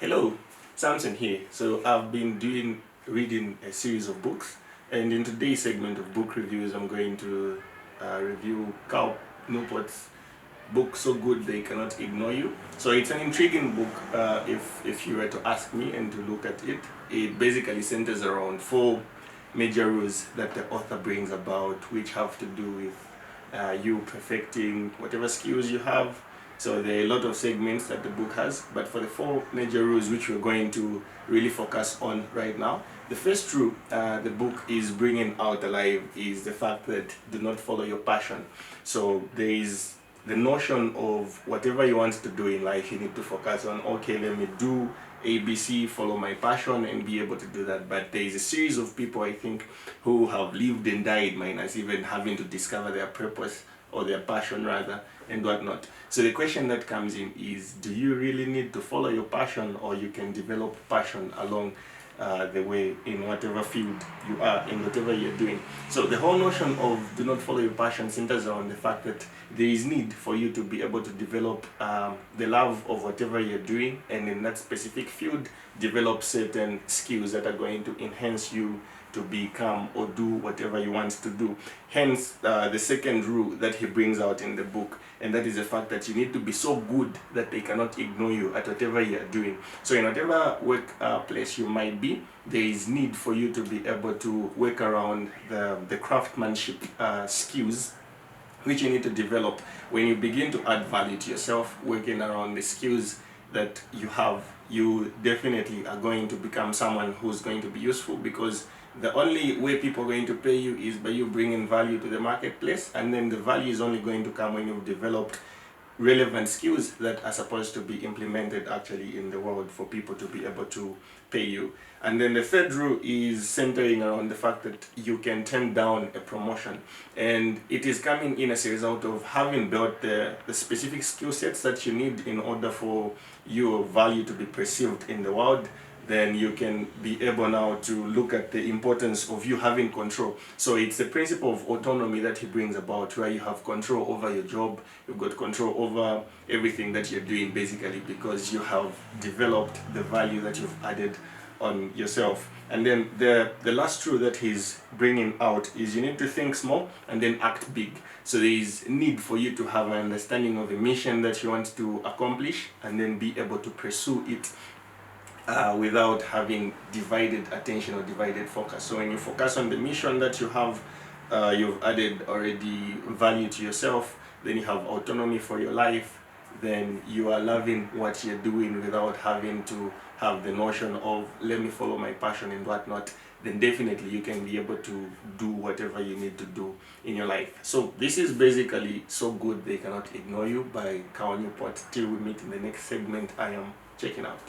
Hello, Samson here. So I've been reading a series of books, and in today's segment of book reviews, I'm going to review Newports' book "So Good They Cannot Ignore You." So it's an intriguing book. If you were to ask me and to look at it, it basically centers around four major rules that the author brings about, which have to do with you perfecting whatever skills you have. So there are a lot of segments that the book has, but for the four major rules which we're going to really focus on right now, the first rule the book is bringing out alive is the fact that do not follow your passion. So there is the notion of whatever you want to do in life, you need to focus on, okay, let me do ABC, follow my passion and be able to do that. But there is a series of people, I think, who have lived and died minus even having to discover their purpose or their passion rather and whatnot. So the question that comes in is, do you really need to follow your passion, or you can develop passion along the way in whatever field you are, in whatever you're doing? So the whole notion of do not follow your passion centers around the fact that there is need for you to be able to develop the love of whatever you're doing, and in that specific field develop certain skills that are going to enhance you to become or do whatever you want to do. Hence the second rule that he brings out in the book, and that is the fact that you need to be so good that they cannot ignore you at whatever you are doing. So in whatever workplace you might be, there is need for you to be able to work around the craftsmanship skills which you need to develop. When you begin to add value to yourself, working around the skills that you have, you definitely are going to become someone who's going to be useful, because the only way people are going to pay you is by you bringing value to the marketplace, and then the value is only going to come when you've developed relevant skills that are supposed to be implemented actually in the world for people to be able to pay you. And then the third rule is centering around the fact that you can turn down a promotion, and it is coming in as a result of having built the specific skill sets that you need in order for your value to be perceived in the world. Then you can be able now to look at the importance of you having control. So it's the principle of autonomy that he brings about, where you have control over your job, you've got control over everything that you're doing basically, because you have developed the value that you've added on yourself. And then the last rule that he's bringing out is you need to think small and then act big. So there is need for you to have an understanding of a mission that you want to accomplish, and then be able to pursue it without having divided attention or divided focus. So when you focus on the mission that you have, you've added already value to yourself, then you have autonomy for your life, then you are loving what you're doing without having to have the notion of let me follow my passion and whatnot. Then definitely you can be able to do whatever you need to do in your life. So this is basically So Good They Cannot Ignore You by Newport. Till we meet in the next segment, I am checking out.